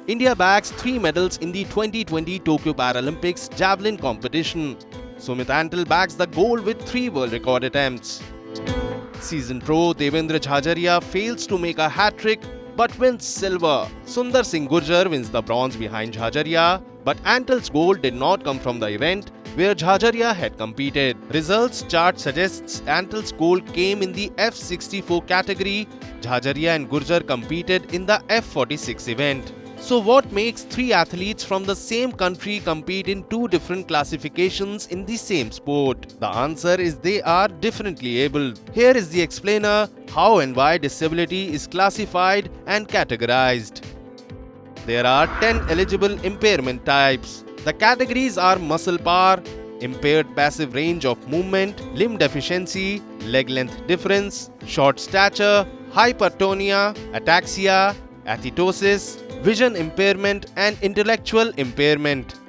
India bags 3 medals in the 2020 Tokyo Paralympics javelin competition. Sumit Antal bags the gold with 3 world record attempts. Seasoned pro Devendra Jhajaria fails to make a hat-trick but wins silver. Sundar Singh Gurjar wins the bronze behind Jhajaria, but Antal's gold did not come from the event where Jhajaria had competed. Results chart suggests Antal's gold came in the F64 category. Jhajaria and Gurjar competed in the F46 event. So what makes 3 athletes from the same country compete in 2 different classifications in the same sport? The answer is they are differently abled. Here is the explainer how and why disability is classified and categorized. There are 10 eligible impairment types. The categories are muscle power, impaired passive range of movement, limb deficiency, leg length difference, short stature, hypertonia, ataxia, atetosis, vision impairment and intellectual impairment.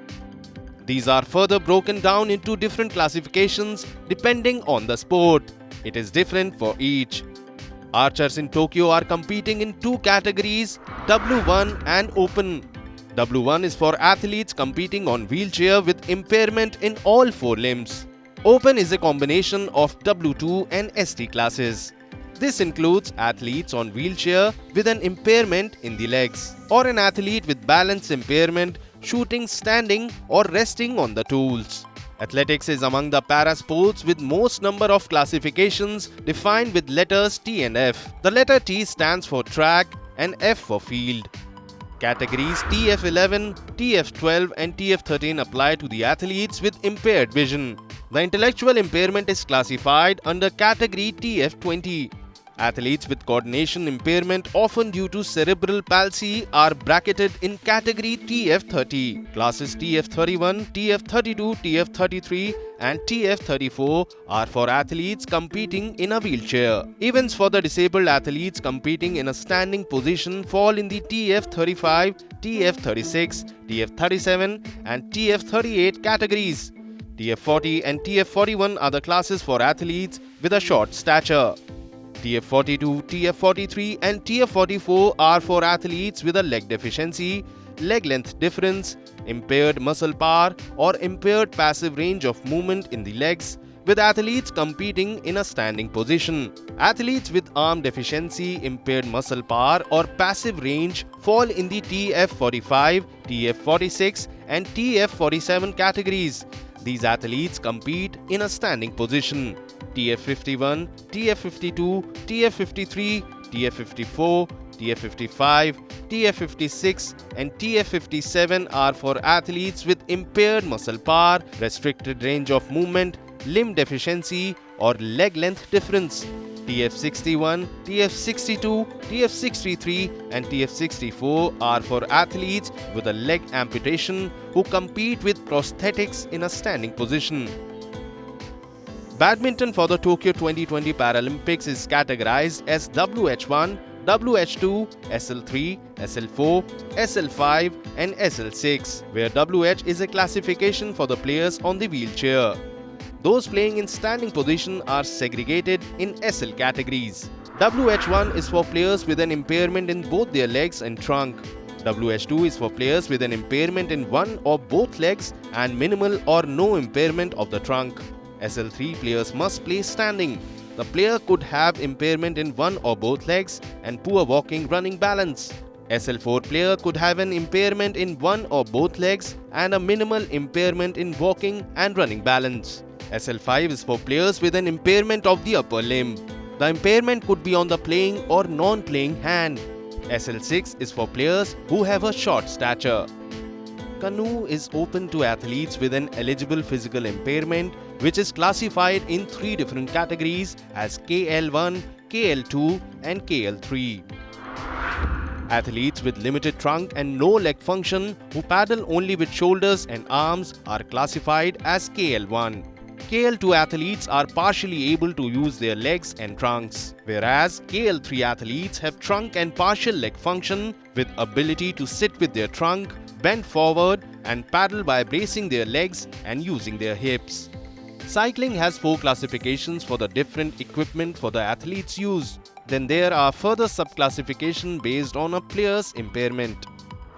These are further broken down into different classifications depending on the sport. It is different for each. Archers in Tokyo are competing in 2 categories, W1 and Open. W1 is for athletes competing on wheelchair with impairment in all 4 limbs. Open is a combination of W2 and ST classes. This includes athletes on wheelchair with an impairment in the legs, or an athlete with balance impairment shooting standing or resting on the tools. Athletics is among the para sports with most number of classifications defined with letters T and F. The letter T stands for track and F for field. Categories TF11, TF12 and TF13 apply to the athletes with impaired vision. The intellectual impairment is classified under category TF20. Athletes with coordination impairment, often due to cerebral palsy, are bracketed in category TF30. Classes TF31, TF32, TF33 and TF34 are for athletes competing in a wheelchair. Events for the disabled athletes competing in a standing position fall in the TF35, TF36, TF37 and TF38 categories. TF40 and TF41 are the classes for athletes with a short stature. TF42, TF43 and TF44 are for athletes with a leg deficiency, leg length difference, impaired muscle power or impaired passive range of movement in the legs, with athletes competing in a standing position. Athletes with arm deficiency, impaired muscle power or passive range fall in the TF45, TF46 and TF47 categories. These athletes compete in a standing position. TF51, TF52, TF53, TF54, TF55, TF56 and TF57 are for athletes with impaired muscle power, restricted range of movement, limb deficiency or leg length difference. TF61, TF62, TF63 and TF64 are for athletes with a leg amputation who compete with prosthetics in a standing position. Badminton for the Tokyo 2020 Paralympics is categorized as WH1, WH2, SL3, SL4, SL5 and SL6, where WH is a classification for the players on the wheelchair. Those playing in standing position are segregated in SL categories. WH1 is for players with an impairment in both their legs and trunk. WH2 is for players with an impairment in one or both legs and minimal or no impairment of the trunk. SL3 players must play standing. The player could have impairment in one or both legs and poor walking running balance. SL4 player could have an impairment in one or both legs and a minimal impairment in walking and running balance. SL5 is for players with an impairment of the upper limb. The impairment could be on the playing or non-playing hand. SL6 is for players who have a short stature. Canoe is open to athletes with an eligible physical impairment, which is classified in 3 different categories as KL1, KL2 and KL3. Athletes with limited trunk and no leg function who paddle only with shoulders and arms are classified as KL1. KL2 athletes are partially able to use their legs and trunks, whereas KL3 athletes have trunk and partial leg function with ability to sit with their trunk, bend forward and paddle by bracing their legs and using their hips. Cycling has 4 classifications for the different equipment for the athletes use. Then there are further sub-classification based on a player's impairment.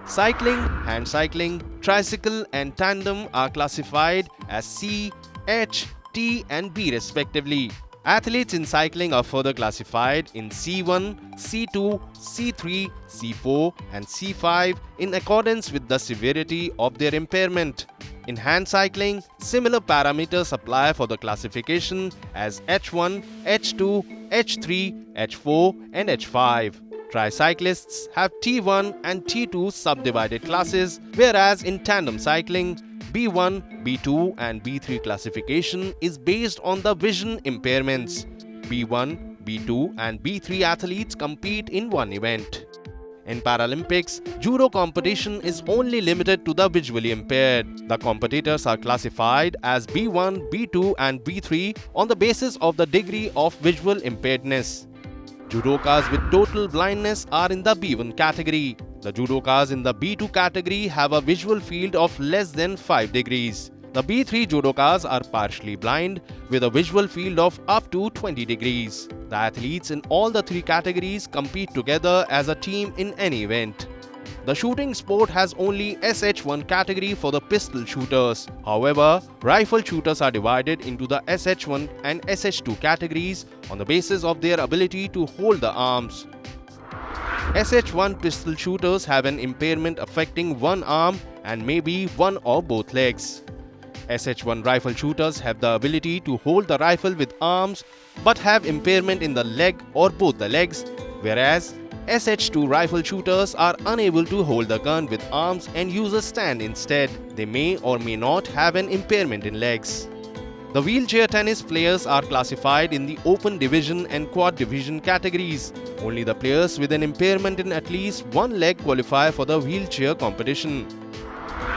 Cycling, hand cycling, tricycle and tandem are classified as C, H, T and B respectively. Athletes in cycling are further classified in C1, C2, C3, C4 and C5 in accordance with the severity of their impairment. In hand cycling, similar parameters apply for the classification as H1, H2, H3, H4 and H5. Tricyclists have T1 and T2 subdivided classes, whereas in tandem cycling, B1, B2 and B3 classification is based on the vision impairments. B1, B2 and B3 athletes compete in one event. In Paralympics, judo competition is only limited to the visually impaired. The competitors are classified as B1, B2 and B3 on the basis of the degree of visual impairedness. Judokas with total blindness are in the B1 category. The judokas in the B2 category have a visual field of less than 5 degrees. The B3 judokas are partially blind with a visual field of up to 20 degrees. The athletes in all the three categories compete together as a team in any event. The shooting sport has only SH1 category for the pistol shooters. However, rifle shooters are divided into the SH1 and SH2 categories on the basis of their ability to hold the arms. SH1 pistol shooters have an impairment affecting one arm and maybe one or both legs. SH1 rifle shooters have the ability to hold the rifle with arms but have impairment in the leg or both the legs, whereas SH2 rifle shooters are unable to hold the gun with arms and use a stand instead. They may or may not have an impairment in legs. The wheelchair tennis players are classified in the open division and quad division categories. Only the players with an impairment in at least one leg qualify for the wheelchair competition.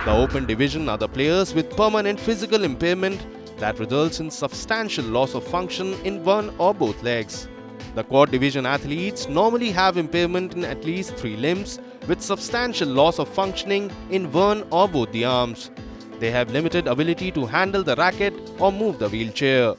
The open division are the players with permanent physical impairment that results in substantial loss of function in one or both legs. The quad division athletes normally have impairment in at least 3 limbs with substantial loss of functioning in one or both the arms. They have limited ability to handle the racket or move the wheelchair.